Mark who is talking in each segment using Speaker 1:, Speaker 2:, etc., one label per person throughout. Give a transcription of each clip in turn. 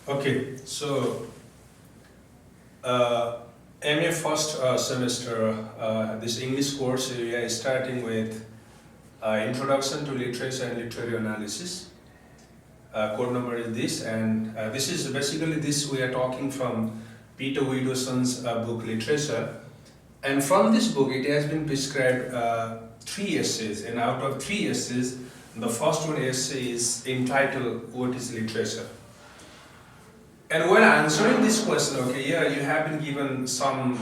Speaker 1: Okay, so MA first semester, this English course, we are starting with Introduction to Literature and Literary Analysis. Code number is this, and this is basically this we are talking from Peter Widowson's book Literature. And from this book, it has been prescribed 3 essays, and out of 3 essays, the first one essay is entitled What is Literature? And while answering this question, okay, yeah, you have been given some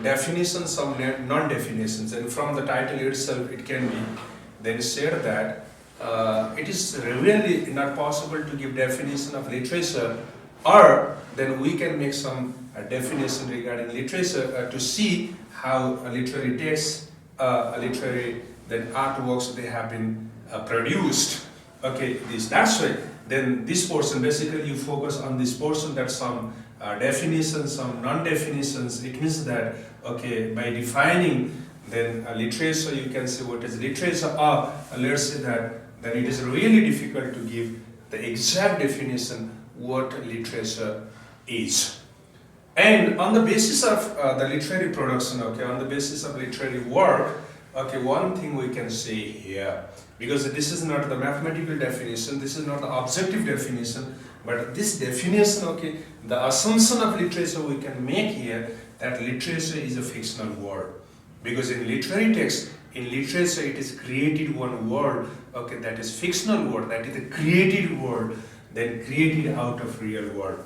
Speaker 1: definitions, some non-definitions, and from the title itself, it can be then said that it is really not possible to give definition of literature, or then we can make some definition regarding literature to see how a literary text, literary then artworks they have been produced. Okay, that's why. Then this portion, basically you focus on this portion, that some definitions, some non-definitions. It means that, okay, by defining then literature, you can say what is literature, or let's say that then it is really difficult to give the exact definition what literature is. And on the basis of the literary production, okay, on the basis of literary work, okay, one thing we can say here, because this is not the mathematical definition, this is not the objective definition, but this definition, okay, the assumption of literature we can make here, that literature is a fictional word. Because in literary text, in literature, it is created one word, okay, that is fictional word, that is a created word, then created out of real word.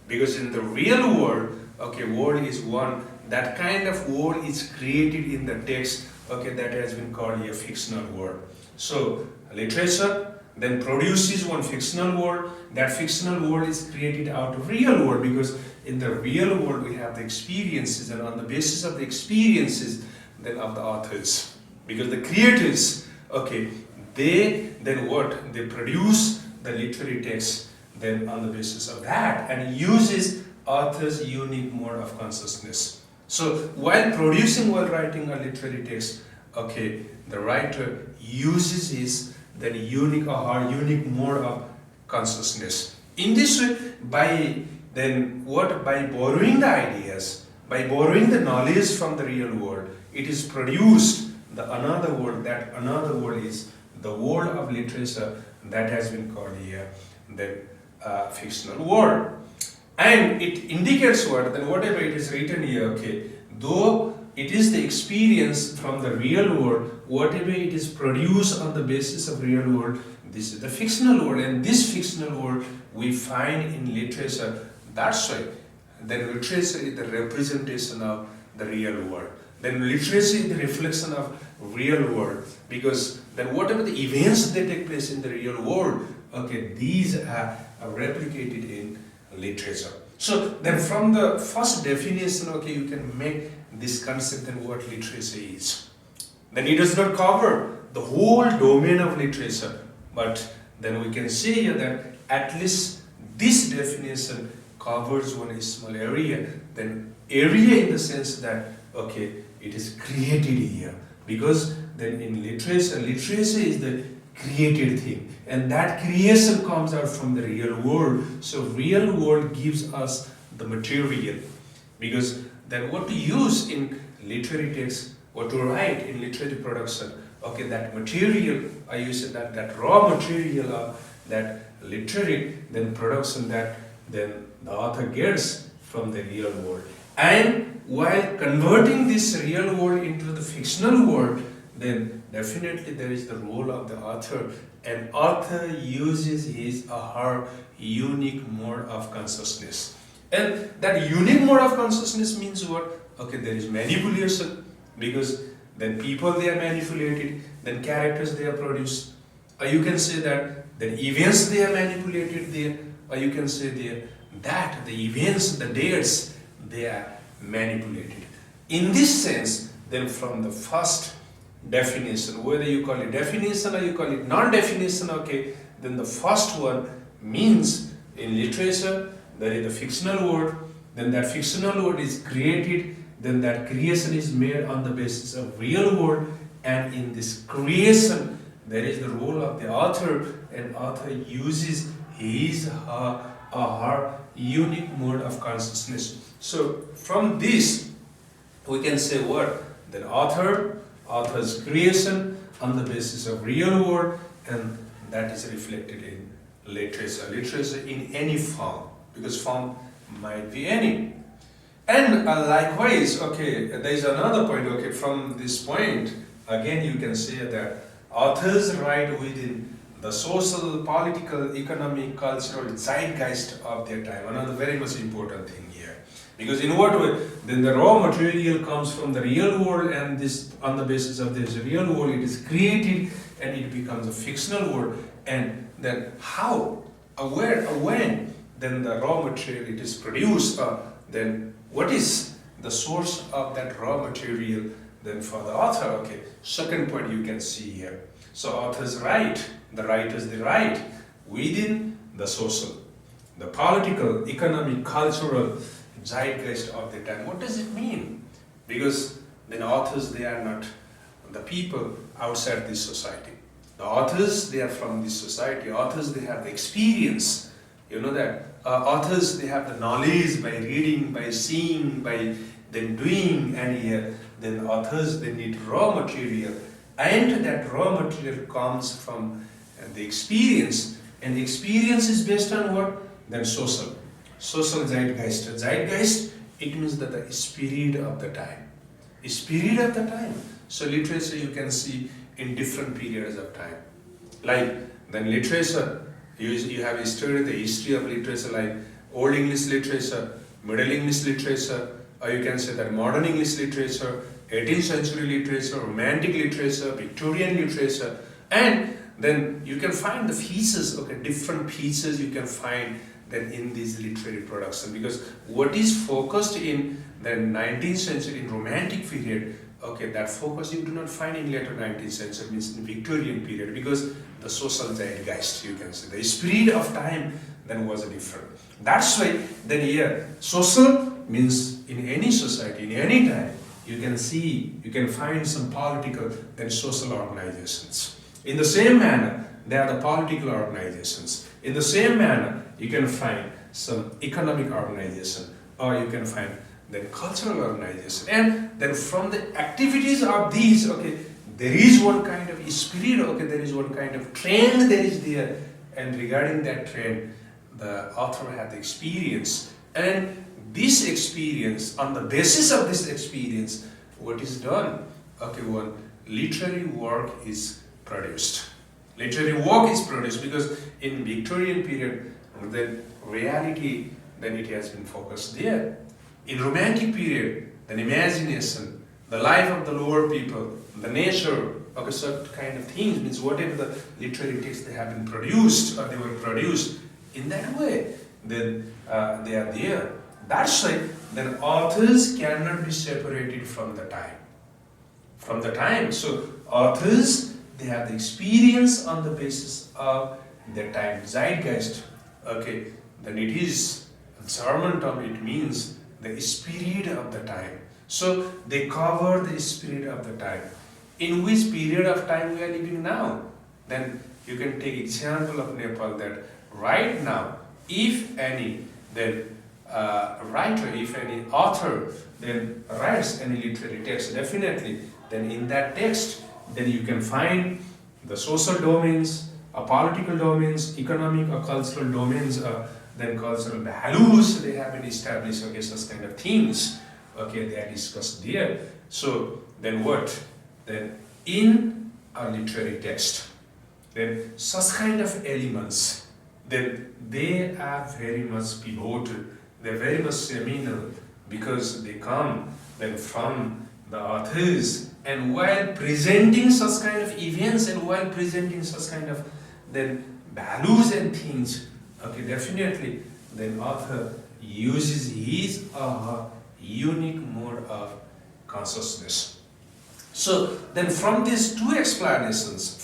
Speaker 1: Because in the real world, okay, word is one, that kind of word is created in the text, okay, that has been called a fictional word. So, literature then produces one fictional word, that fictional word is created out of real world, because in the real world we have the experiences, and on the basis of the experiences then of the authors, because the creators, okay, they then what? They produce the literary text then on the basis of that, and uses author's unique mode of consciousness. So while producing, while writing a literary text, okay, the writer uses his then unique or her unique mode of consciousness. In this way, by then what? By borrowing the ideas, by borrowing the knowledge from the real world, it is produced the another world. That another world is the world of literature that has been called here the fictional world. And it indicates what? Then whatever it is written here, okay, though it is the experience from the real world, whatever it is produced on the basis of real world, this is the fictional world, and this fictional world we find in literature. That's why then literature is the representation of the real world. Then literature is the reflection of real world, because then whatever the events that take place in the real world, okay, these are replicated in literature. So then from the first definition, okay, you can make this concept and what literature is. Then it does not cover the whole domain of literature, but then we can say here that at least this definition covers one small area. Then area in the sense that, okay, it is created here, because then in literature, literature is the created thing, and that creation comes out from the real world. So real world gives us the material, because then what to use in literary text, what to write in literary production, okay, that material, I use it, that raw material of that literary then production that then the author gets from the real world. And while converting this real world into the fictional world, then definitely there is the role of the author, and author uses his or her unique mode of consciousness. And that unique mode of consciousness means what? Okay, there is manipulation, because then people they are manipulated, then characters they are produced. Or you can say that the events they are manipulated there, or you can say there that the events, the dates, they are manipulated. In this sense, then from the first definition, whether you call it definition or you call it non-definition, okay, then the first one means in literature there is a fictional word, then that fictional word is created, then that creation is made on the basis of real word, and in this creation there is the role of the author, and author uses his or her unique mode of consciousness. So from this, we can say what? That author's creation on the basis of real world, and that is reflected in literature. Literature in any form, because form might be any. And likewise, okay, there is another point, okay, from this point, again you can say that authors write within the social, political, economic, cultural zeitgeist of their time. Another very much important thing here. Because in what way? Then the raw material comes from the real world, and this, on the basis of this real world, it is created and it becomes a fictional world. And then how, where, when, then the raw material it is produced, then what is the source of that raw material then for the author? Okay, second point you can see here. So authors write, the writers they write within the social, the political, economic, cultural zeitgeist of the time. What does it mean? Because then authors, they are not the people outside this society. The authors, they are from this society. Authors, they have the experience. You know that authors, they have the knowledge by reading, by seeing, by then doing, and here then authors, they need raw material, and that raw material comes from the experience, and the experience is based on what? Then social zeitgeist. Zeitgeist, it means that the spirit of the time. Spirit of the time. So literature you can see in different periods of time. Like then literature, you have studied the history of literature, like Old English literature, Middle English literature, or you can say that Modern English literature, 18th century literature, Romantic literature, Victorian literature, and then you can find the pieces, okay, different pieces you can find then in this literary production, because what is focused in the 19th century, in Romantic period, okay, that focus you do not find in later 19th century, means in Victorian period, because the social zeitgeist, you can say, the spirit of time then was different. That's why then here, social means in any society, in any time, you can see, you can find some political, then social organizations. In the same manner, there are the political organizations. In the same manner, you can find some economic organization, or you can find then cultural organization. And then from the activities of these, okay, there is one kind of spirit, okay, there is one kind of trend there is there. And regarding that trend, the author had the experience. And this experience, on the basis of this experience, what is done? Okay, one literary work is produced. Literary work is produced, because in Victorian period, then reality, then it has been focused there. In Romantic period, then imagination, the life of the lower people, the nature, okay, certain kind of things, means whatever the literary texts they have been produced, or they were produced in that way, then they are there. That's why then authors cannot be separated from the time. From the time. So authors, they have the experience on the basis of their time. Zeitgeist, okay, then it is a German term, it means the spirit of the time. So they cover the spirit of the time. In which period of time we are living now? Then you can take example of Nepal, that right now, if any then writer, if any author then writes any literary text, definitely then in that text, then you can find the social domains, political domains, economic or cultural domains, then cultural values they have been established, okay, such kind of things, okay, they are discussed there. So then what? Then in a literary text, then such kind of elements, then they are very much pivotal, they're very much seminal, because they come then from the authors. And while presenting such kind of events, and while presenting such kind of then values and things, okay, definitely then author uses his or her unique mode of consciousness. So then from these two explanations,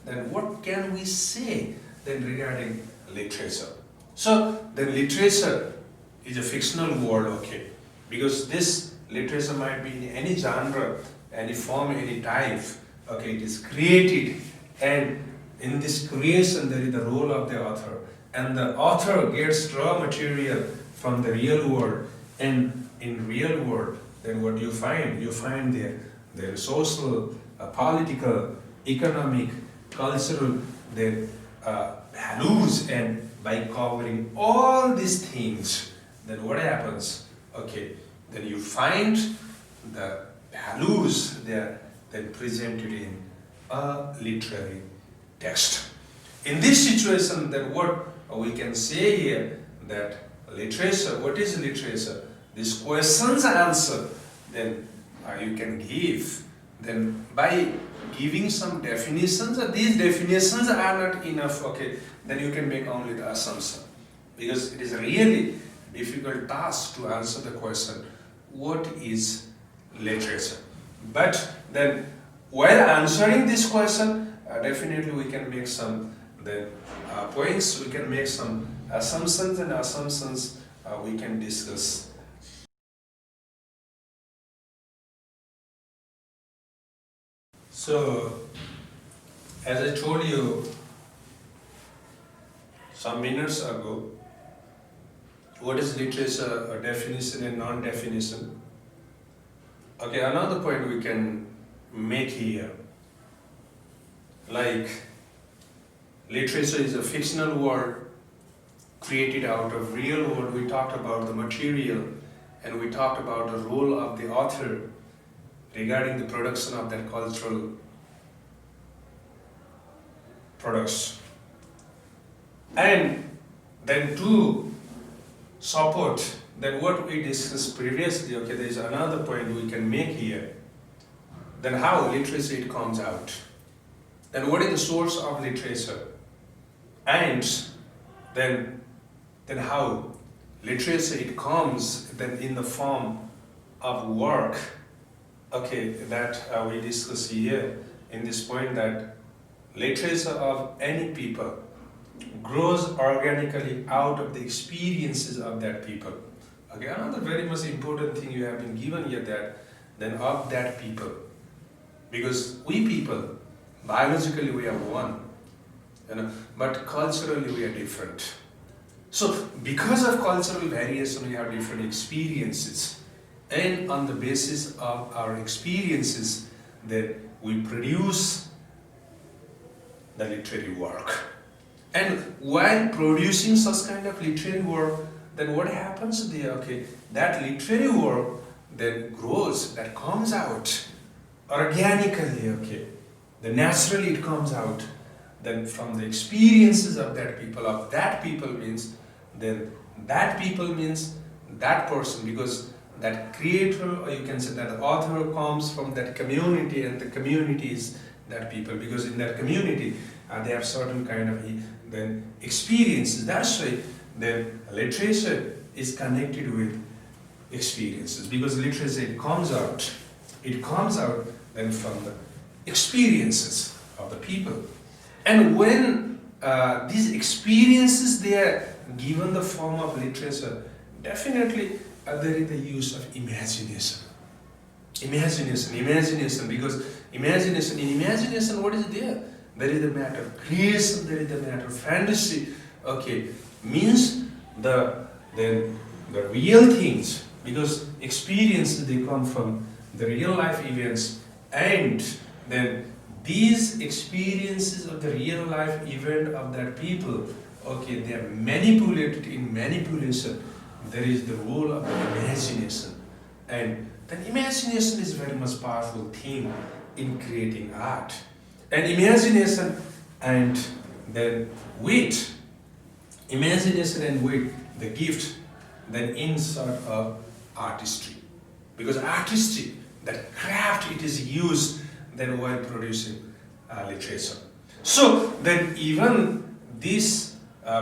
Speaker 1: then what can we say then regarding literature? So then literature is a fictional word, okay, because this literature might be in any genre, any form, any type, okay, it is created, and in this creation there is the role of the author, and the author gets raw material from the real world, and in real world, then what you find? You find their social, political, economic, cultural, their values, and by covering all these things, then what happens? Okay, then you find the values there then presented in a literary text. In this situation, then what we can say here, that literature, what is literature? These questions answer, then you can give. Then by giving some definitions, these definitions are not enough, okay, then you can make only the assumption. Because it is a really difficult task to answer the question, what is literature? But then while answering this question, definitely we can make some points, we can make some assumptions, and assumptions we can discuss. So, as I told you some minutes ago, what is literature, a definition and non-definition? Okay, another point we can make here, like literature is a fictional world created out of real world. We talked about the material, and we talked about the role of the author regarding the production of that cultural products. And then to support then what we discussed previously, okay, there is another point we can make here. Then how literature it comes out. Then what is the source of literature? And then how literature it comes then in the form of work. Okay, that we discuss here in this point, that literature of any people grows organically out of the experiences of that people. Okay, another very much important thing you have been given here, that then of that people. Because we people, biologically we are one, but culturally we are different. So because of cultural variation, we have different experiences. And on the basis of our experiences, then we produce the literary work. And while producing such kind of literary work, then what happens there? Okay, that literary work then grows, that comes out organically, okay. Then naturally it comes out then from the experiences of that people means then that people means that person, because that creator, or you can say that author, comes from that community, and the community is that people, because in that community they have certain kind of then experiences. That's why then literature is connected with experiences, because literature it comes out then from the experiences of the people. And when these experiences they are given the form of literature, definitely there is the use of imagination. Imagination, because in imagination, what is there? There is the matter of creation, there is the matter of fantasy. Okay, means the real things, because experiences they come from the real life events, and then these experiences of the real life event of that people, okay, they are manipulated. In manipulation, there is the role of the imagination, and then imagination is very much powerful thing in creating art. And imagination and then wit, the gift then inside of artistry, because artistry, that craft, it is used then while producing literature. So then even this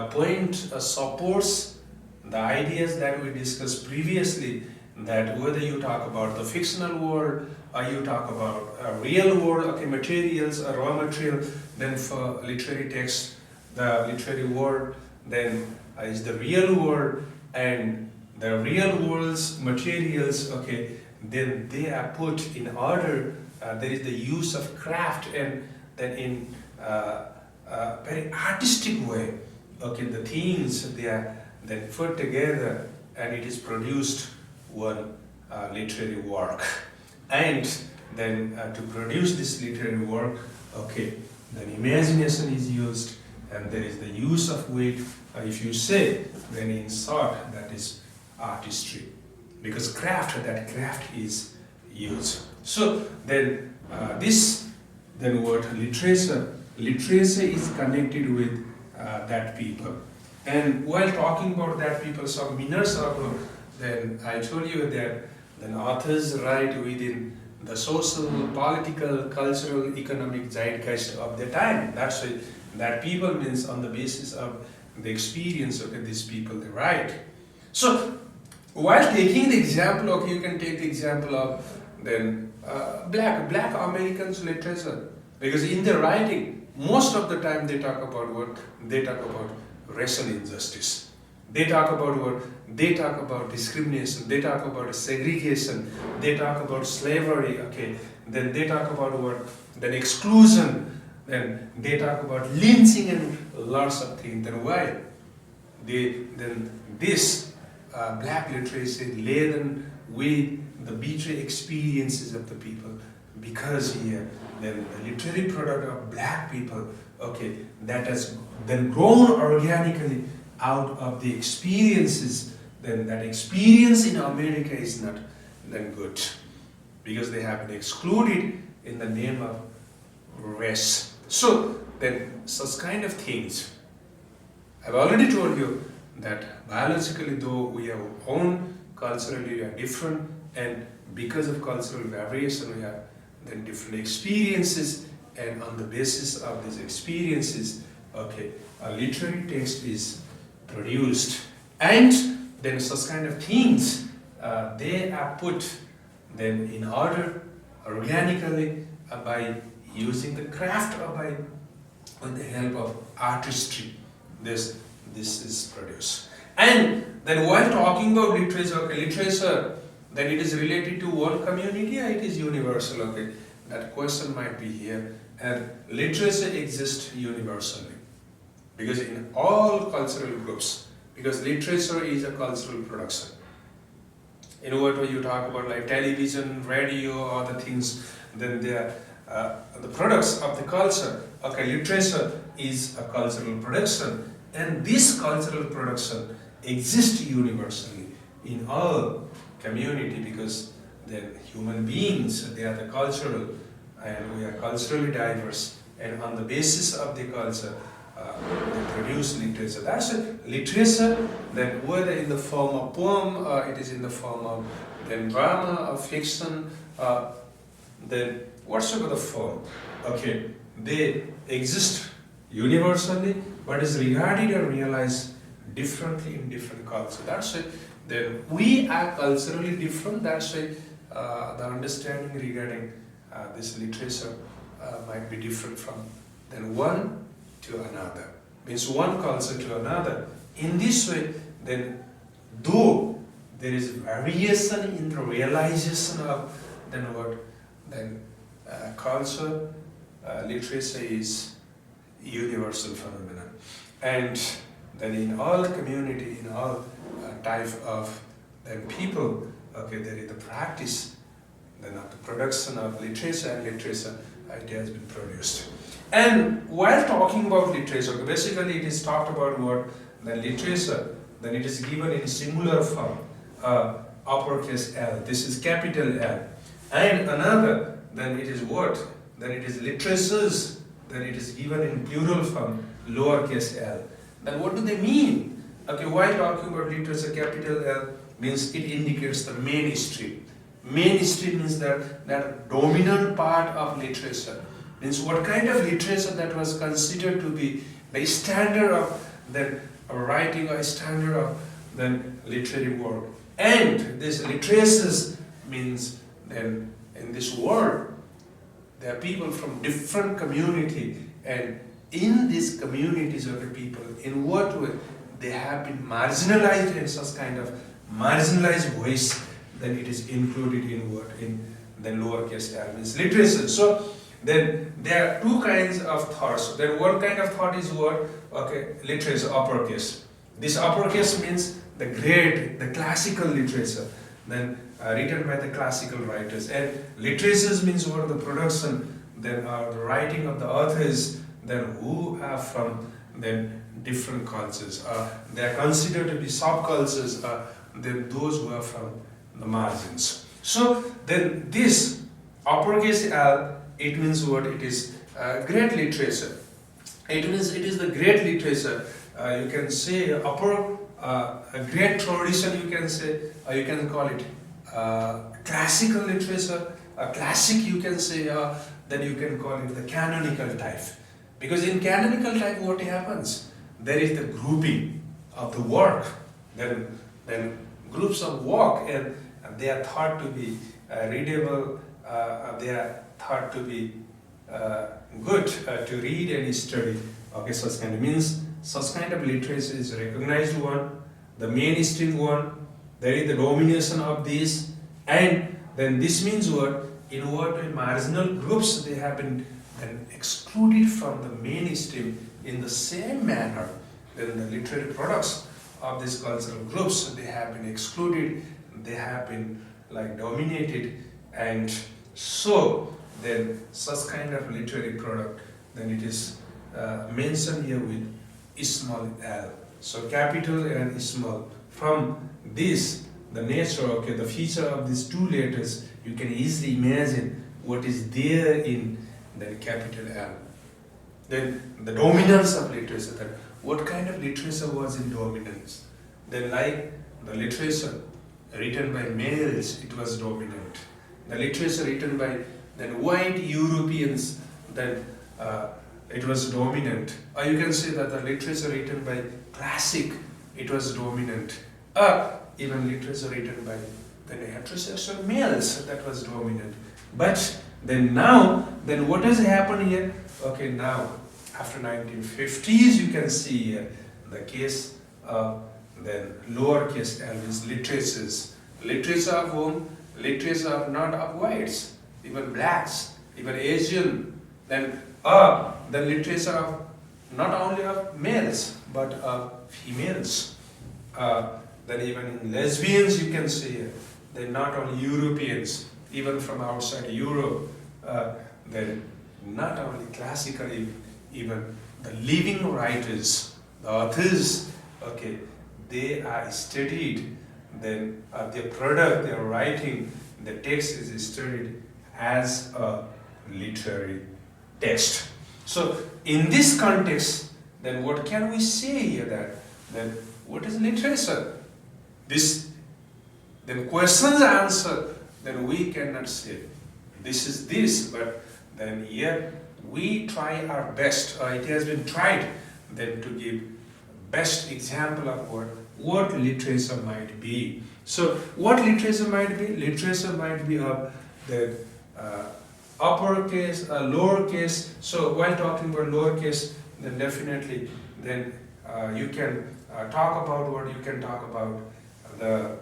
Speaker 1: point supports the ideas that we discussed previously, that whether you talk about the fictional world or you talk about real world, okay, materials or raw material, then for literary text, the literary world then is the real world, and the real world's materials, okay, then they are put in order. There is the use of craft, and then in a very artistic way, okay, the themes they are then put together and it is produced one literary work. And then to produce this literary work, okay, then imagination is used and there is the use of wit. If you say, then in short, that is artistry. Because that craft is used. So then then what literature is connected with that people. And while talking about that people, some minutes ago, then I told you that then authors write within the social, political, cultural, economic zeitgeist of the time. That's why that people means on the basis of the experience of these people they write. So while taking the example, okay, you can take the example of then black Americans literature, because in their writing, most of the time they talk about what? They talk about racial injustice. They talk about what? They talk about discrimination. They talk about segregation. They talk about slavery. Okay, then they talk about what? Then exclusion. Then they talk about lynching and lots of things. Then why? Then this black literacy laden with the bitter experiences of the people, because here then the literary product of black people, okay, that has then grown organically out of the experiences, then that experience in America is not then good, because they have been excluded in the name of race. So then such kind of things, I've already told you that biologically though we have own, culturally we are different, and because of cultural variation we have then different experiences, and on the basis of these experiences, okay, a literary text is produced, and then such kind of things they are put then in order organically by using the craft or by with the help of artistry. This is produced. And then while talking about literature, okay, literature, then it is related to what community? It is universal. Okay, that question might be here. And literature exists universally, because in all cultural groups, because literature is a cultural production. In what you talk about like television, radio, other things, then they are the products of the culture. Okay, literature is a cultural production, and this cultural production exists universally in all community, because then human beings, they are the cultural, and we are culturally diverse, and on the basis of the culture they produce literature. That's it. Literature, then whether in the form of poem or it is in the form of then drama or fiction, then whatsoever the form, okay, they exist universally, but is regarded or realized differently in different cultures. That's it. Then we are culturally different. That's why the understanding regarding this literature might be different from then one to another. Means one culture to another. In this way, then though there is variation in the realization of then what, then culture, literature is universal phenomenon, and then in all community, in all type of then people, okay, there is the practice then of the production of literature, and literature it has been produced. And while talking about literature, basically it is talked about what the literature, then it is given in singular form, uppercase L. This is capital L. And another, then it is what? Then it is literatures, then it is given in plural form, lowercase l. Then what do they mean? Okay, while talking about literature, capital L means it indicates the mainstream. Mainstream means that dominant part of literature. Means what kind of literature that was considered to be the standard of then writing, or standard of then literary work. And this literatures means then in this world there are people from different community, and in these communities of the people, in what way they have been marginalized, in such kind of marginalized voice, then it is included in what? In the lowercase l means literature. So Then there are two kinds of thoughts. Then one kind of thought is what? Okay, literature, uppercase. This uppercase means the great, the classical literature. Then written by the classical writers. And literature means what? The production, then the writing of the authors, then who are from then different cultures. They are considered to be subcultures, then those who are from the margins. So then this uppercase L, it means what? It is great literature. It means it is the great literature. You can say a great tradition, you can say, you can call it classical literature, a classic, you can say, then you can call it the canonical type. Because in canonical type, what happens? There is the grouping of the work, then groups of work, and they are thought to be readable, they are thought to be good to read and study. Okay, such kind of means such kind of literature is recognized one, the mainstream one. There is the domination of this, and then this means what? In what way marginal groups, they have been then excluded from the mainstream in the same manner. Then the literary products of these cultural groups, they have been excluded, they have been like dominated, and so then such kind of literary product, then it is mentioned here with small l. So capital and small. From this, the nature, okay, the feature of these two letters, you can easily imagine what is there in the capital L. Then the dominance of literature, that what kind of literature was in dominance? Then like the literature written by males, it was dominant. The literature written by then white Europeans, then it was dominant. Or you can say that the literature written by classic, it was dominant. Even literature written by the heterosexual males, that was dominant. But then now, then what has happened here? Okay, now after 1950s, you can see here the case of then lowercase l is literatures. Literature of whom? Literature of not of whites, even blacks, even Asian. Then the literature of not only of males but of females. Then even in lesbians, you can see they're not only Europeans, even from outside Europe. Then not only classically, even the living writers, the authors, okay, they are studied. Then their product, their writing, the text is studied as a literary text. So in this context, then what can we say here that then what is literature? This then questions answer, then we cannot say this is this, but then here we try our best, or it has been tried then to give best example of what literature might be. So what literature might be? Literature might be of the uppercase, lowercase. So while talking about lowercase, then definitely then you can talk about what you can talk about the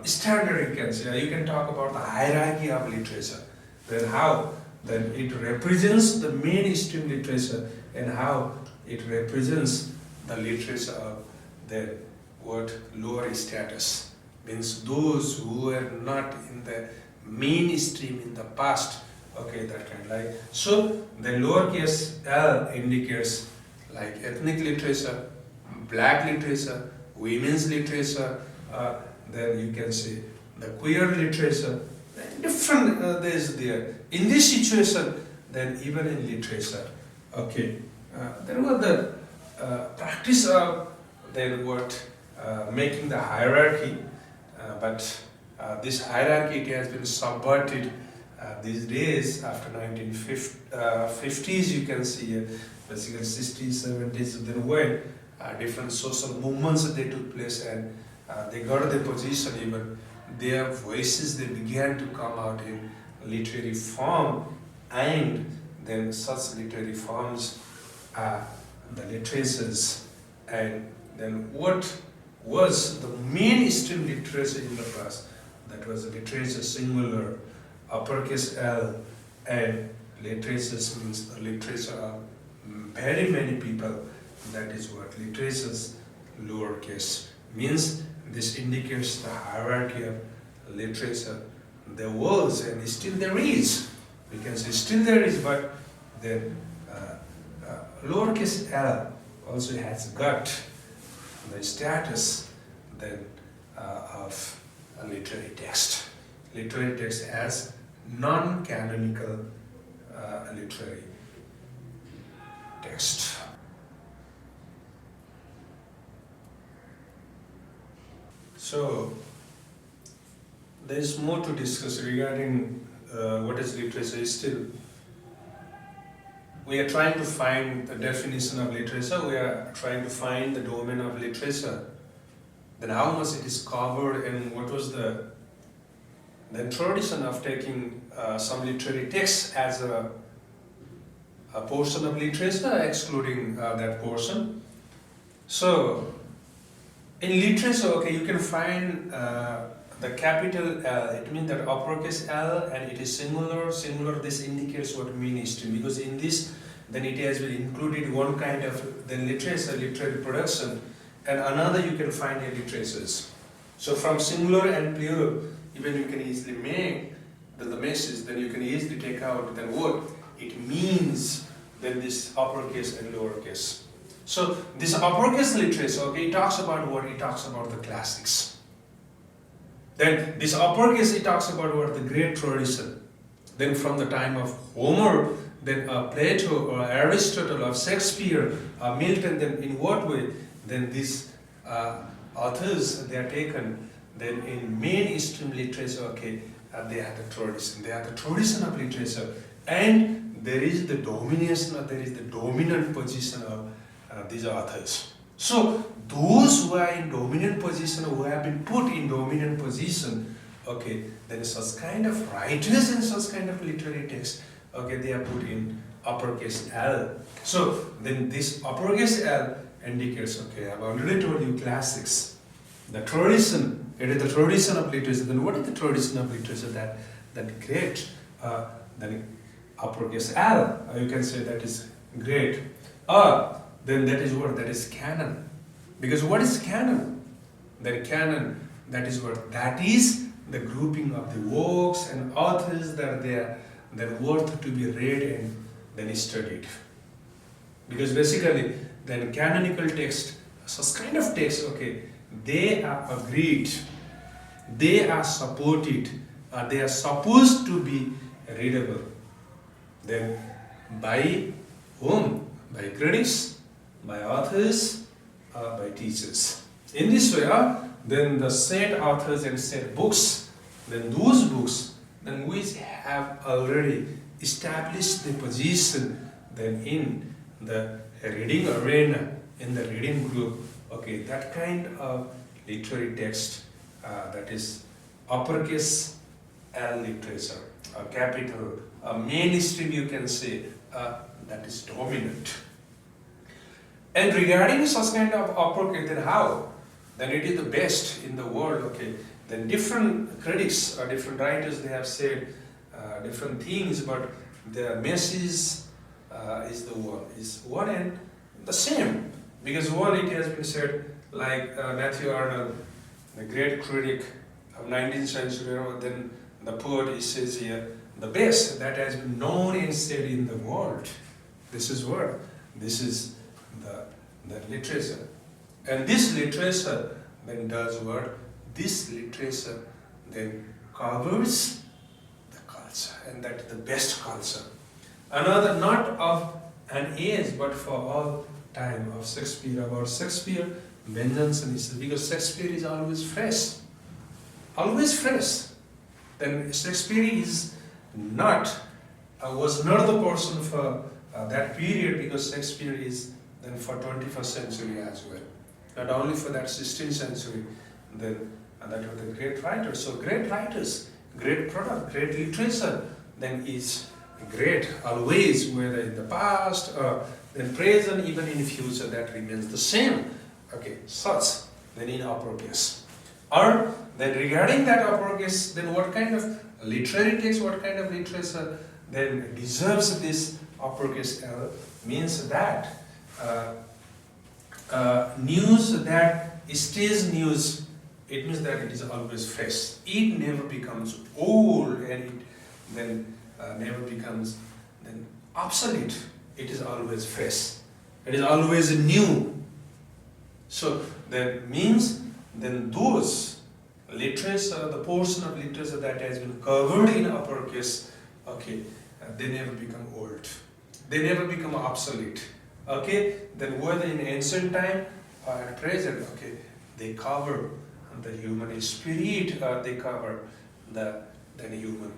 Speaker 1: standard, you can say. You can talk about the hierarchy of literature. Then how then it represents the mainstream literature and how it represents the literature of the what lower status, means those who were not in the mainstream in the past. Okay, that kind of like. So the lowercase l indicates like ethnic literature, black literature, women's literature, then you can say the queer literature, different there's there. In this situation, then even in literature, okay, there was the practice of then what making the hierarchy, but this hierarchy, it has been subverted these days after 1950s. You can see basically 60s, 70s, then when different social movements they took place and they got their position, even their voices, they began to come out in literary form, and then such literary forms are the literatures. And then what was the mainstream literature in the past? That was the literature singular, uppercase L, and literatures means the literature of very many people. That is what literatures lowercase means. This indicates the hierarchy of literature. There was and still there is. We can say still there is, but then lowercase l also has got the status then of a literary text. Literary text as non-canonical literary text. So there is more to discuss regarding what is literature. Still, we are trying to find the definition of literature. We are trying to find the domain of literature. Then how much it is covered, and what was the tradition of taking some literary text as a portion of literature, excluding that portion. So in literature, okay, you can find the capital L. It means that uppercase L, and it is singular. Singular, this indicates what means to, because in this, then it has been included one kind of the literature, literary production, and another you can find in literatures. So from singular and plural, even you can easily make the message, then you can easily take out then what it means, then this uppercase and lowercase. So this uppercase literature, okay, it talks about what? It talks about the classics. Then this uppercase, it talks about what? The great tradition. Then from the time of Homer, then Plato or Aristotle or Shakespeare, Milton, then in what way? Then these authors, they are taken, then in mainstream literature, okay, they are the tradition. They are the tradition of literature. And there is the domination, or there is the dominant position of these authors. So those who are in dominant position, who have been put in dominant position, okay, then such kind of writers and such kind of literary text, okay, they are put in uppercase L. So then this uppercase L indicates, okay, I've already told you classics. The tradition, it is the tradition of literature. Then what is the tradition of literature? That great, then uppercase L, you can say that is great. Then that is what? That is canon. Because what is canon? Then canon, that is what? That is the grouping of the works and authors that they are then worth to be read and then studied. Because basically, then canonical text, such kind of text, okay, they are agreed, they are supported, they are supposed to be readable. Then by whom? By critics, by authors, by teachers. In this way, then the said authors and said books, then those books, then which have already established the position then in the reading arena, in the reading group, okay, that kind of literary text, that is uppercase L literature, capital, mainstream, you can say, that is dominant. And regarding such kind of uppercase, then how? Then it is the best in the world, okay. Then different critics or different writers, they have said different things, but the message is one and the same. Because one, it has been said, like Matthew Arnold, the great critic of 19th century, then the poet, he says here, the best that has been known and said in the world. This is what? This is the literature. And this literature then does what? This literature then covers the culture, and that is the best culture. Another, not of an age, but for all time, of Shakespeare. About Shakespeare, vengeance and history, because Shakespeare is always fresh. Always fresh. Then Shakespeare is not, was not the person for that period, because Shakespeare is then for 21st century as well. Not only for that 16th century, then that were the great writers. So great writers, great product, great literature, then is great always, whether in the past or then present, even in future, that remains the same. Okay, such, then in uppercase. Or then regarding that uppercase, then what kind of literary text, what kind of literature, then deserves this uppercase L means that news that stays news, it means that it is always fresh. It never becomes old and it then never becomes then obsolete. It is always fresh. It is always new. So that means then those literature, the portion of literature that has been covered in uppercase, okay, they never become old. They never become obsolete. Okay, then whether in ancient time or at present, okay, they cover the human spirit, they cover the human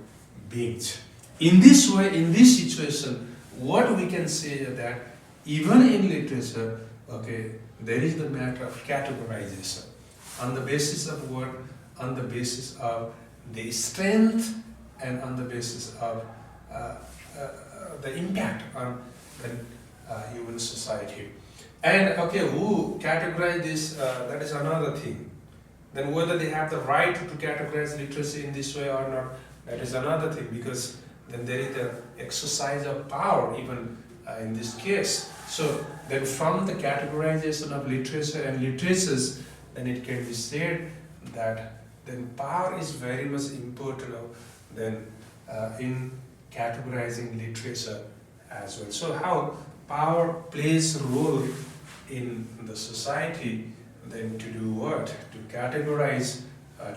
Speaker 1: beings. In this way, in this situation, what we can say is that even in literature, okay, there is the matter of categorization. On the basis of what? On the basis of the strength and on the basis of the impact on the human society. And okay, who categorize this, that is another thing. Then whether they have the right to categorize literacy in this way or not, that is another thing, because then there is the exercise of power even in this case. So then from the categorization of literature and literatures, then it can be said that then power is very much important then in categorizing literature as well. So how power plays a role in the society, then to do what? To categorize,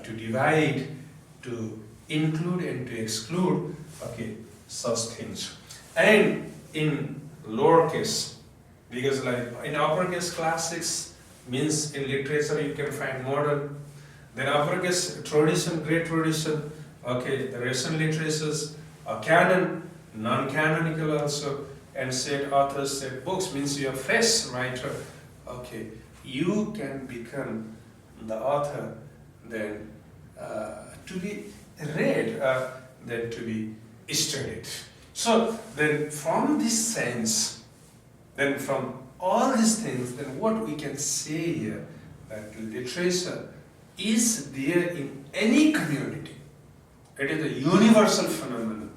Speaker 1: to divide, to include and to exclude, okay, such things. And in lowercase, because like in uppercase classics means in literature you can find modern, then uppercase tradition, great tradition, okay, the recent literatures, canon, non-canonical also, and said authors, said books, means you are fresh writer, okay, you can become the author then to be read, then to be studied. So then from this sense, then from all these things, then what we can say here, that literature is there in any community. It is a universal phenomenon.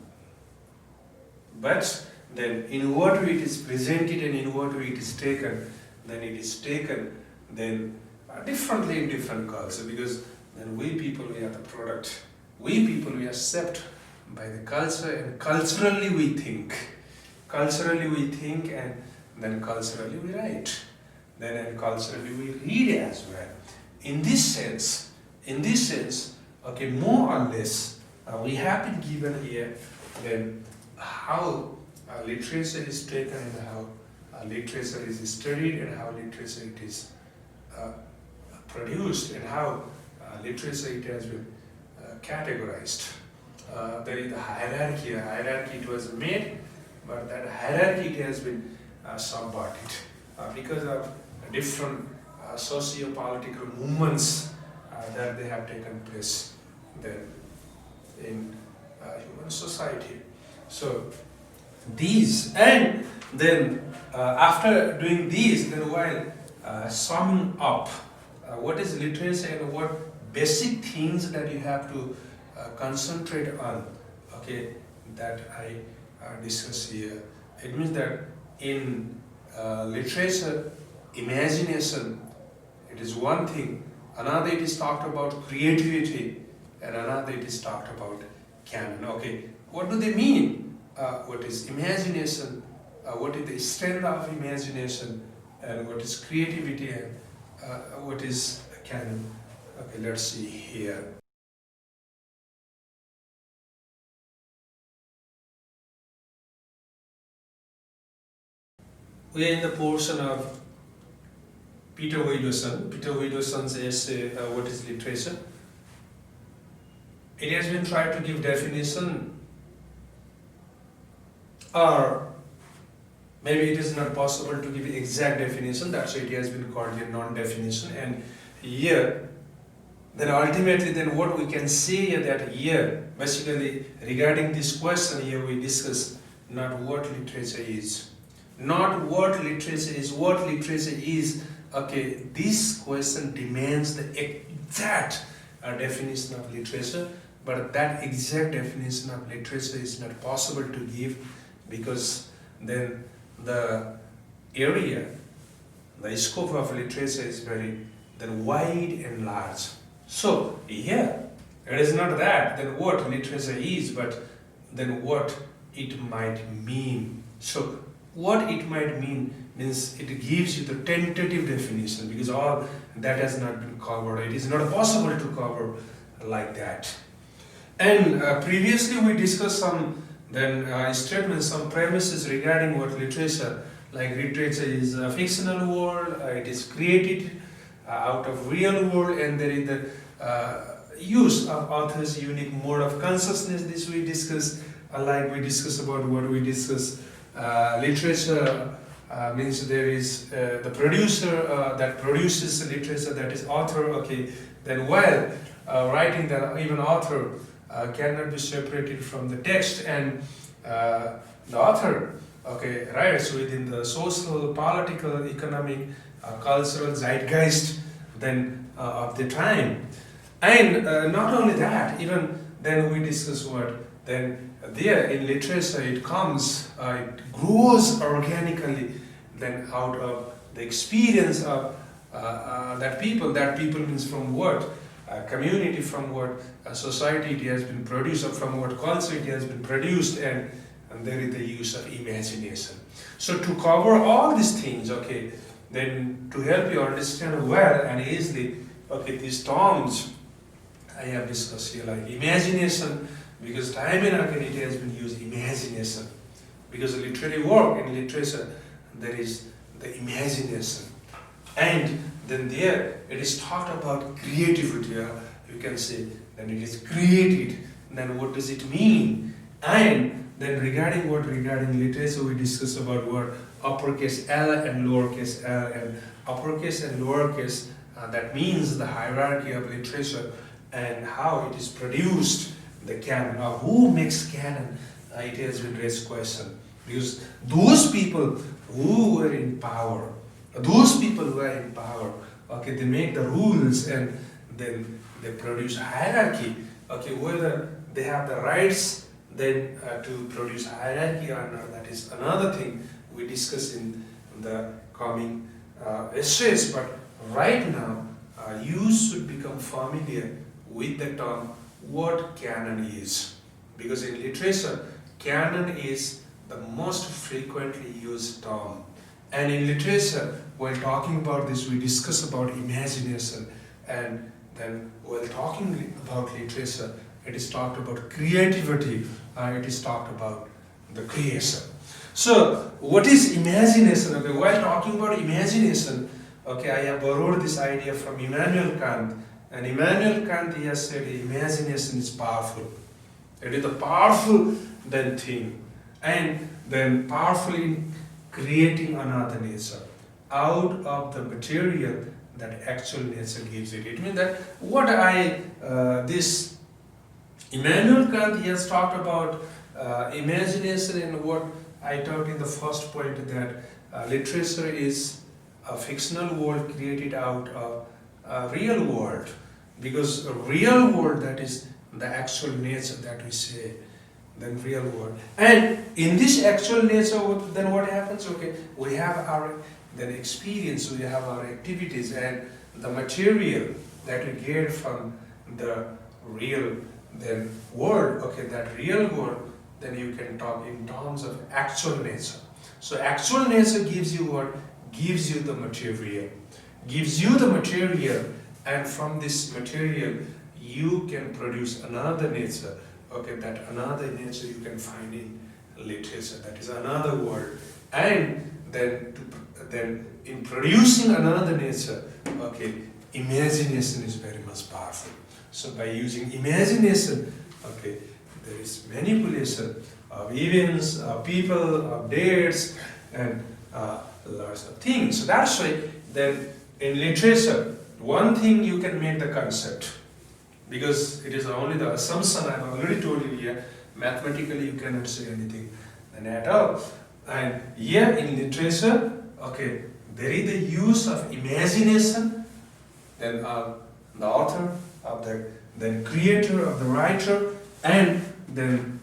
Speaker 1: But then in what way it is presented and in what way it is taken, then it is taken then differently in different cultures, because then we people, we are the product. We people, we are shaped by the culture, and culturally we think. Culturally we think, and then culturally we write. Then and culturally we read as well. In this sense, okay, more or less, we have been given here then how literature is taken and how literature is studied and how literature it is produced and how literature it has been categorized. There is a hierarchy. A hierarchy it was made, but that hierarchy it has been subverted because of different socio-political movements that they have taken place then in human society. So these, and then after doing these, then while summing up what is literature and what basic things that you have to concentrate on, okay, that I discuss here. It means that in literature, imagination, it is one thing. Another it is talked about creativity, and another it is talked about canon. Okay, what do they mean? What is imagination? What is the strength of imagination? And what is creativity? And what is canon? Okay, let's see here. We are in the portion of Peter Widdowson. Peter Widdowson's essay, What is Literature? It has been tried to give definition, or maybe it is not possible to give exact definition, that's why it has been called a non-definition. And here, then ultimately, then what we can say here that here, basically regarding this question here, we discuss not what literature is. Not what literature is, what literature is. Okay, this question demands the exact definition of literature, but that exact definition of literature is not possible to give, because then the area, the scope of literature is very then wide and large. So yeah, it is not that then what literature is, but then what it might mean. So what it might mean means it gives you the tentative definition, because all that has not been covered. It is not possible to cover like that. And previously we discussed some statements, some premises regarding what literature, like literature is a fictional world, it is created out of real world, and there is the use of author's unique mode of consciousness. This we discussed, like we discussed about what we discussed. Literature means there is the producer that produces the literature, that is author. Okay, then while writing, that even author cannot be separated from the text, and the author, okay, writes within the social, political, economic, cultural zeitgeist then of the time. And not only that, even then we discuss what then there in literature it comes, it grows organically then out of the experience of that people. That people means from what community, from what society it has been produced, or from what culture it has been produced, and there is the use of imagination. So to cover all these things, okay, then to help you understand well and easily, okay, these terms I have discussed here, like imagination, because time and again it has been used, imagination, because the literary work in literature there is the imagination, and then there it is talked about creativity. You can say then it is created. Then what does it mean? And then regarding literature, we discuss about what uppercase L and lowercase l, and uppercase and lowercase. That means the hierarchy of literature and how it is produced. The canon. Who makes canon? It has been raised question, because those people who were in power, okay, they make the rules, and then they produce hierarchy. Okay, whether they have the rights then to produce hierarchy or not, that is another thing we discuss in the coming essays. But right now, you should become familiar with the term what canon is, because in literature, canon is the most frequently used term. And in literature, while talking about this, we discuss about imagination, and then while talking about literature, it is talked about creativity, it is talked about the creation. So, what is imagination? Okay, while talking about imagination, okay, I have borrowed this idea from Immanuel Kant, and Immanuel Kant, he has said imagination is powerful. It is a powerful then thing, and then powerful in creating another nature out of the material that actual nature gives it. It means that what this Immanuel Kant, he has talked about imagination, and what I talked in the first point, that literature is a fictional world created out of a real world, because a real world, that is the actual nature that we say, then real world. And in this actual nature, then what happens? Okay, we have our then experience, we have our activities, and the material that we get from the real then world. Okay, that real world, then you can talk in terms of actual nature. So actual nature gives you what? Gives you the material. Gives you the material, and from this material you can produce another nature. Okay, that another nature you can find in literature. That is another world. And then in producing another nature, okay, imagination is very much powerful. So by using imagination, okay, there is manipulation of events, of people, of dates, and lots of things. So that's why then in literature, one thing you can make the concept, because it is only the assumption. I have already told you here, mathematically you cannot say anything then at all. And here in literature, okay, there is the use of imagination, then the author of then creator of the writer, and then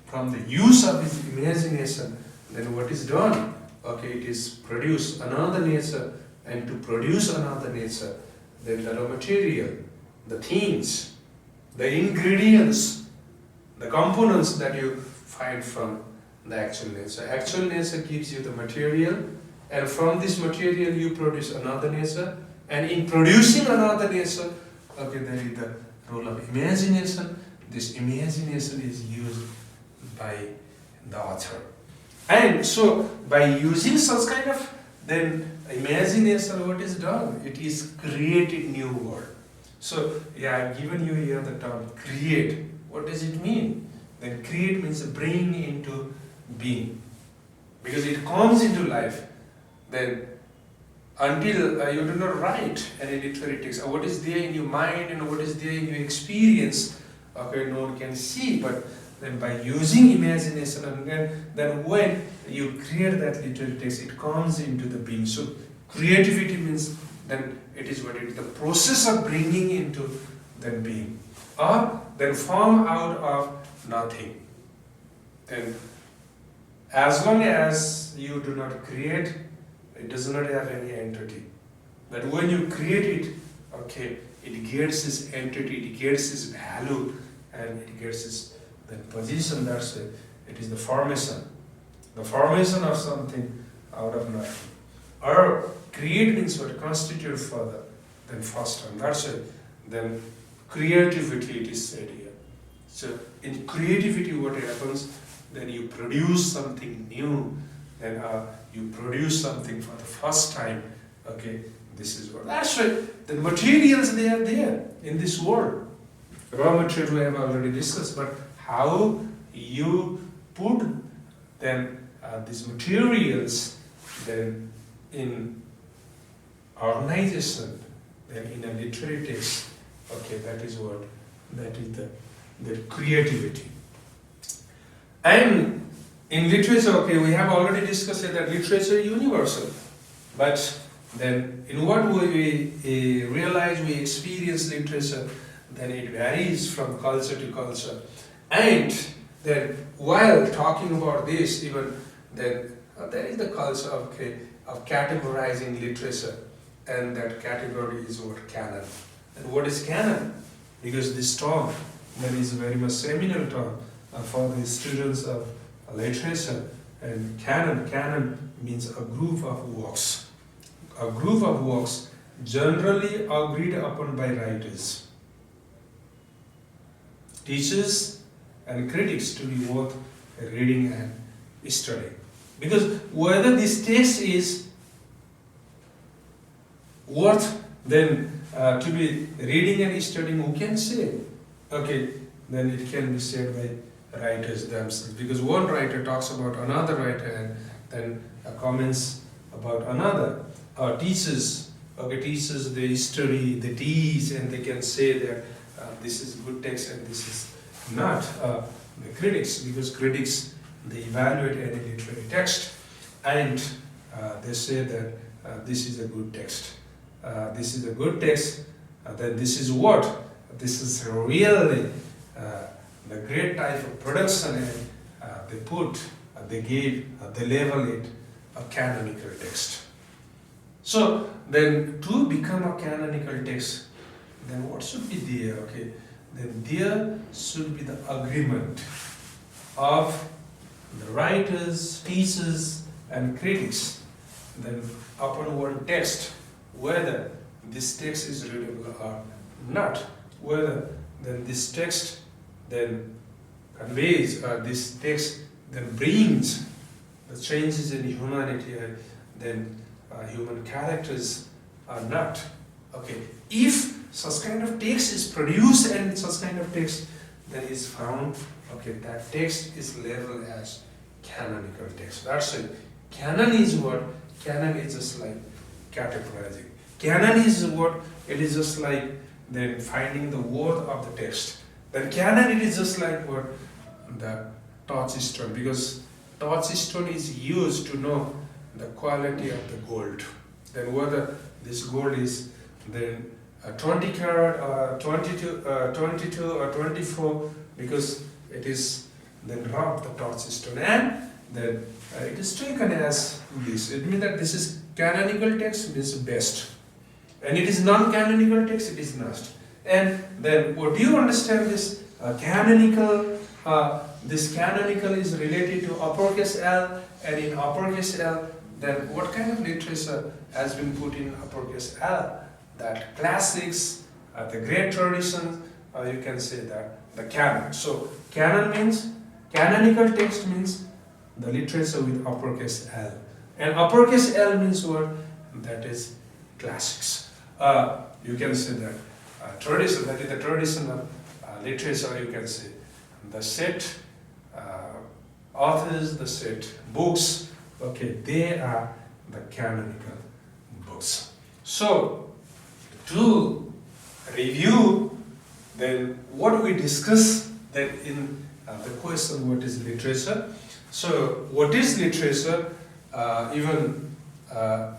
Speaker 1: from the use of his imagination, then what is done? Okay, it is produce another nature, and to produce another nature, then the raw material, the things, the ingredients, the components that you find from the actual nature. Actual nature gives you the material, and from this material you produce another nature, and in producing another nature, okay, there is the role of imagination. This imagination is used by the author. And so by using such kind of then imagination, what is done? It is created new world. So yeah, I've given you here the term create. What does it mean? Then create means bring into being, because it comes into life. Then until you do not write any literary text, what is there in your mind and what is there in your experience, okay, no one can see, but then by using imagination, and then when you create that literary text, it comes into the being. So creativity means then it is what it is, the process of bringing into then being, or then form out of nothing. Then as long as you do not create, it does not have any entity. But when you create it, okay, it gets its entity, it gets its value, and it gets its then position. That's it. It is the formation of something out of nothing. Or create means what? Constitute further, then first one. That's it. Then creativity, it is said here. So in creativity, what happens? Then you produce something new, then you produce something for the first time. Okay, this is what. That's right. The materials, they are there in this world. Raw material we have already discussed, but how you put then these materials then in organization, then in a literary text, okay, that is the creativity. And in literature, okay, we have already discussed that literature is universal, but then in what way we realize, we experience literature, then it varies from culture to culture. And then while talking about this, even then there is the culture of categorizing literature, and that category is what? Canon. And what is canon? Because this term then is very much seminal term for the students of literature. And canon means a group of works. A group of works generally agreed upon by writers, teachers, and critics to be worth reading and studying. Because whether this text is worth then to be reading and studying, who can say? Okay, then it can be said by writers themselves. Because one writer talks about another writer and then comments about another. Teachers, they study, they teach, and they can say that this is good text and this is not. The critics, because critics, they evaluate any literary text and they say that this is a good text. This is a good text, then this is what? This is really the great type of production, and they label it a canonical text. So then to become a canonical text, then what should be there? Okay, then there should be the agreement of the writers, teachers, and critics then upon one text, whether this text is readable or not, whether then this text then conveys, or this text then brings the changes in humanity and then human characters or not. Okay, if such kind of text is produced and such kind of text then is found, okay, that text is labeled as canonical text. That's it. Canon is what? Canon is just like categorizing. Canon is what? It is just like then finding the worth of the text. Then canon, it is just like what? The touchstone, because touchstone is used to know the quality of the gold. Then whether this gold is then 20 carat, 22 or 24, because it is then rubbed the torchstone, and then it is taken as this. It means that this is canonical text, means best, and it is non-canonical text, it is not. And then what do you understand this canonical? This canonical is related to uppercase L, and in uppercase L, then what kind of literature has been put in uppercase L? That classics, the great traditions, you can say that the canon. So canon means, canonical text means the literature with uppercase L. And uppercase L means what? That is classics. You can say that tradition, that is the tradition of literature, you can say. The set authors, the set books, okay, they are the canonical books. So, to review then what we discuss then in the question what is literature. So what is literature, even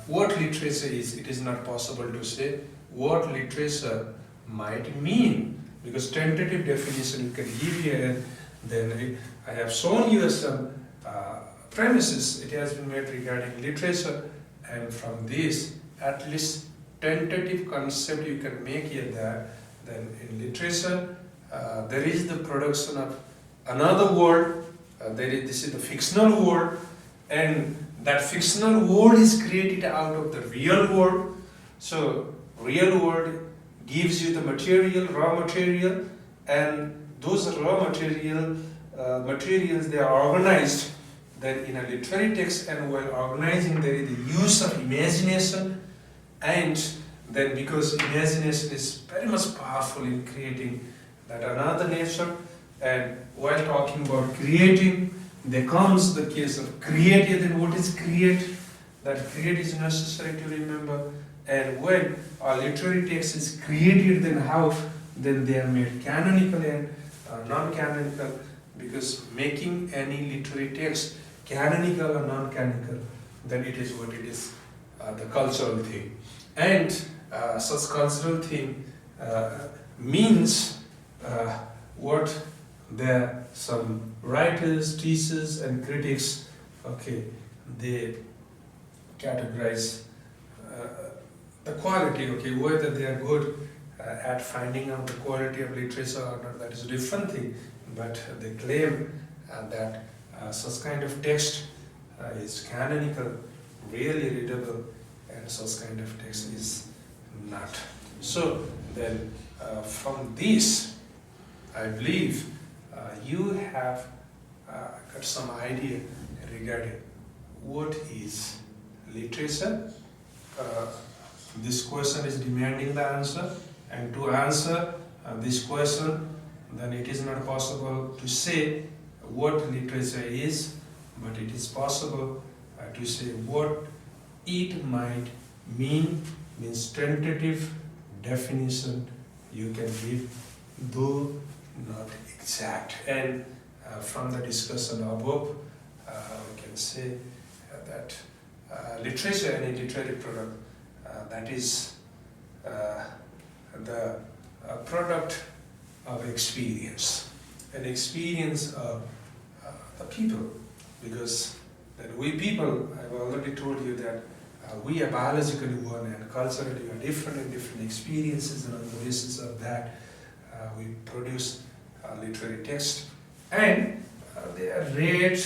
Speaker 1: what literature is, it is not possible to say what literature might mean, because tentative definition you can give here, and then I have shown you some premises it has been made regarding literature, and from this at least tentative concept you can make here that then in literature there is the production of another world, this is the fictional world, and that fictional world is created out of the real world. So real world gives you the material, raw material, and those raw materials they are organized then in a literary text, and while organizing there is the use of imagination, and then because imagination is very much powerful in creating that another nature, and while talking about creating, there comes the case of created, and what is create? That create is necessary to remember, and when a literary text is created, then how? Then they are made canonical and non-canonical, because making any literary text canonical or non-canonical, then it is what it is, the cultural thing. And such cultural thing means what there some writers, teachers and critics, okay, they categorize the quality, okay, whether they are good at finding out the quality of literature or not, that is a different thing, but they claim that such kind of text is canonical, really readable, and such kind of text is not. So then from this, I believe you have got some idea regarding what is literature. This question is demanding the answer, and to answer this question, then it is not possible to say what literature is, but it is possible to say what it might mean, means tentative definition you can give, though not exact. And from the discussion above, we can say that literature and a literary product, that is the product of experience, an experience of the people, because that we people, I've already told you that we are biologically one and culturally we are different in different experiences, and on the basis of that we produce literary text, and they are read,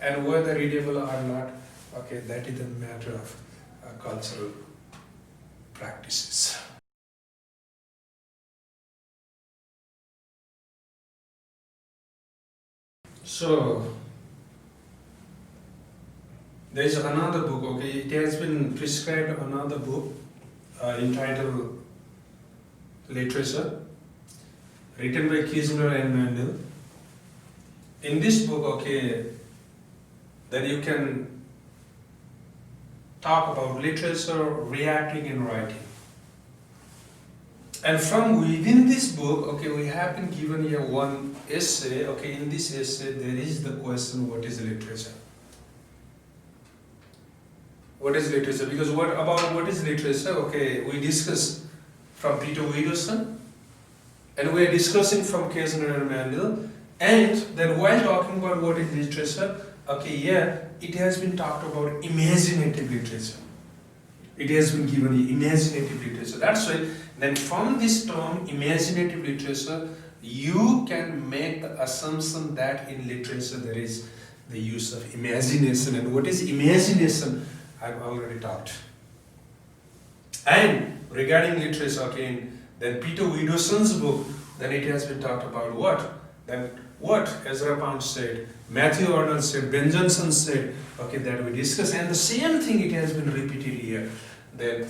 Speaker 1: and whether readable or not, okay, that is a matter of cultural practices. So there is another book, okay, it has been prescribed another book entitled Literature, written by Ghimire and Mendel. In this book, okay, then you can talk about literature, reacting and writing. And from within this book, okay, we have been given here one essay, okay, in this essay there is the question, what is literature? What is literature? Because what is literature? Okay, we discuss from Peter Widdowson, and we are discussing from Kaisner and Mandel, and then while talking about what is literature, okay, yeah, it has been talked about imaginative literature. It has been given the imaginative literature. That's why then from this term imaginative literature, you can make the assumption that in literature there is the use of imagination. And what is imagination? I've already talked. And regarding literature, okay, then Peter Widdowson's book, then it has been talked about what? Then what Ezra Pound said, Matthew Arnold said, Ben Jonson said, okay, that we discussed. And the same thing it has been repeated here. Then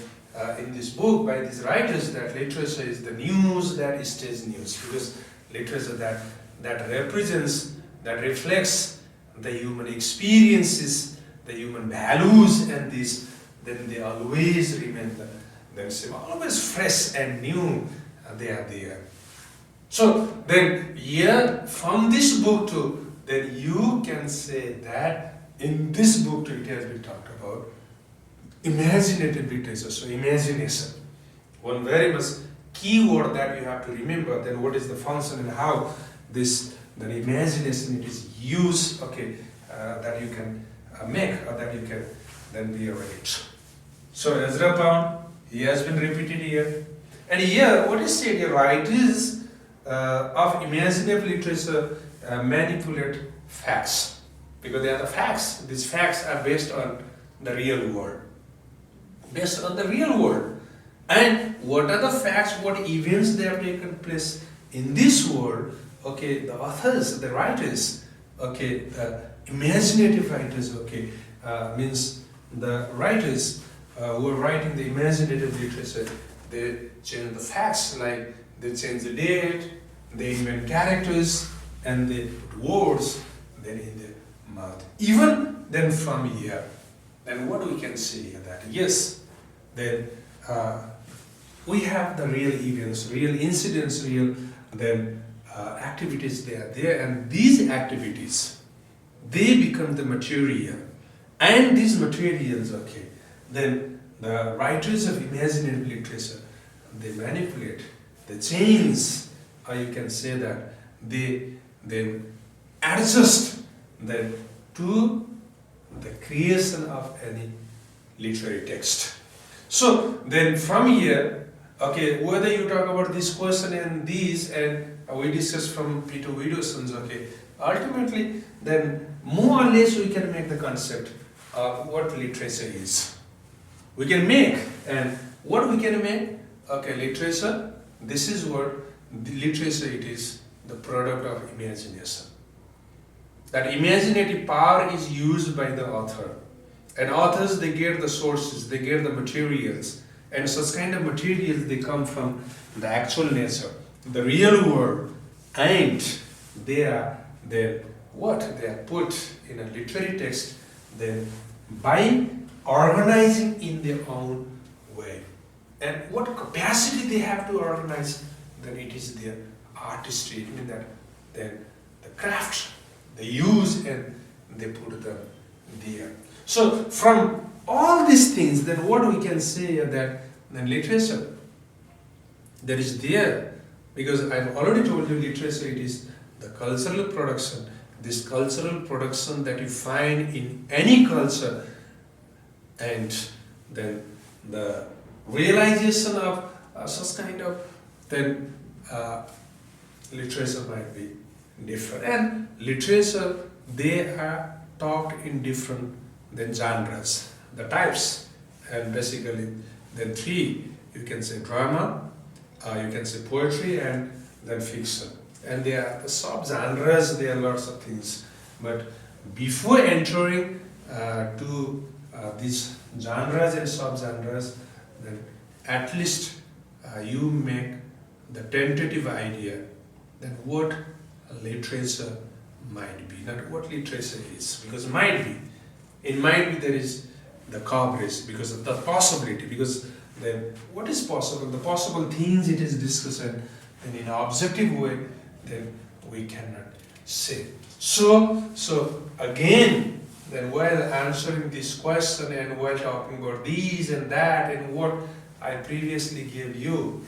Speaker 1: in this book by these writers, that literature is the news that stays news, because literature that represents, that reflects the human experiences, the human values, and this, then they always remain the same, always fresh and new. They are there. So then here from this book too, then you can say that in this book too, it has been talked about imaginative literature. So imagination, one very much key word that you have to remember. Then what is the function and how this then imagination it is used. Okay, that you can make, or that you can then be aware. So Ezra Pound, he has been repeated here, and here what is said here, writers of imaginative literature manipulate facts, because they are the facts. These facts are based on the real world. Based on the real world. And what are the facts, what events they have taken place in this world? Okay, the authors, the writers, okay, imaginative writers, okay, means the writers who are writing the imaginative literature, they change the facts, like they change the date, they invent characters, and they put words then in their mouth. Even then from here, then what we can say here, that yes, then we have the real events, real incidents, real then activities they are there, and these activities, they become the material, and these materials, okay, then the writers of imaginative literature, they manipulate, they change, or you can say that they adjust then to the creation of any literary text. So then from here, okay, whether you talk about this question and these, and we discuss from Peter Widdowson's, okay, ultimately then more or less we can make the concept of what literature is. We can make, and what we can make, okay, literature, this is what the literature it is, the product of imagination. That imaginative power is used by the author. And authors, they get the sources, they get the materials, and such kind of materials, they come from the actual nature, the real world, and they are what they are put in a literary text then by organizing in their own way. And what capacity they have to organize, then it is their artistry, I mean that then the craft they use and they put them there. So from all these things, then what we can say that then literature that is there, because I've already told you literature it is the cultural production, this cultural production that you find in any culture, and then the realization of such kind of then literature might be different. And literature, they are talked in different then genres, the types, and basically then three, you can say drama, you can say poetry, and then fiction. And there are the sub-genres, there are lots of things. But before entering to these genres and sub-genres, then at least you make the tentative idea then what literature might be, not what literature is, because it might be there is the coverage, because of the possibility, because then what is possible, the possible things it is discussed, and in an objective way, then we cannot say. So again, then while answering this question and while talking about these and that and what I previously gave you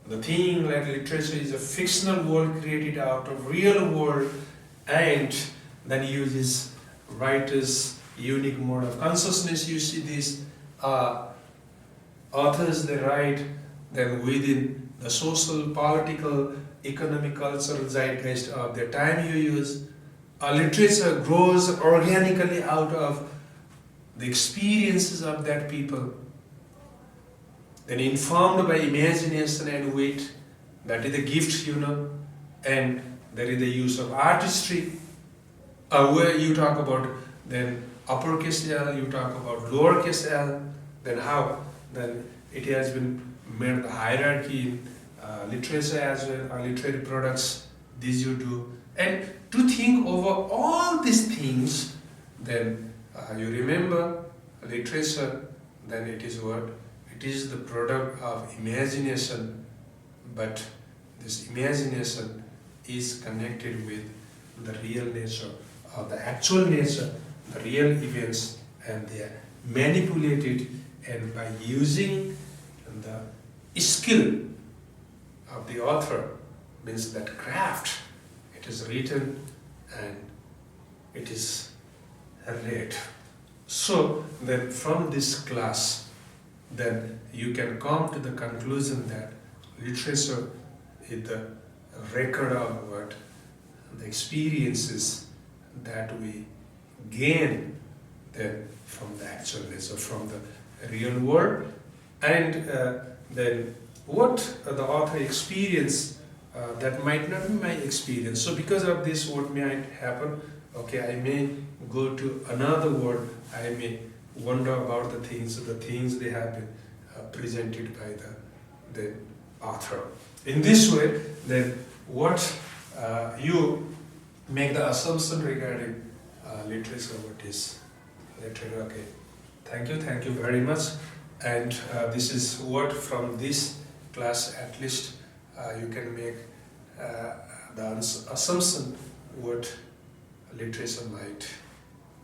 Speaker 1: the thing like literature is a fictional world created out of real world and then uses writers' unique mode of consciousness. You see these authors, they write then within the social, political, economic, cultural zeitgeist of their time you use. Literature grows organically out of the experiences of that people, then informed by imagination and wit. That is the gift, and there is the use of artistry, where you talk about then uppercase L, you talk about lowercase l, then how then it has been made the hierarchy in literature as well, literary products, this you do. And to think over all these things, then you remember literature, then it is what? It is the product of imagination, but this imagination is connected with the real nature, or the actual nature, the real events, and they are manipulated, and by using the skill of the author, means that craft, it is written and it is read. So then from this class, then you can come to the conclusion that literature is the record of what the experiences that we gain then from the actual nature, from the real world, and then what the author experienced that might not be my experience. So because of this, what might happen? Okay, I may go to another world, I may wonder about the things they have been presented by the author. In this way, then what you make the assumption regarding literature, what is literature. Okay, thank you very much. And this is what from this class, at least you can make the assumption what literature might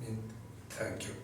Speaker 1: mean. Thank you.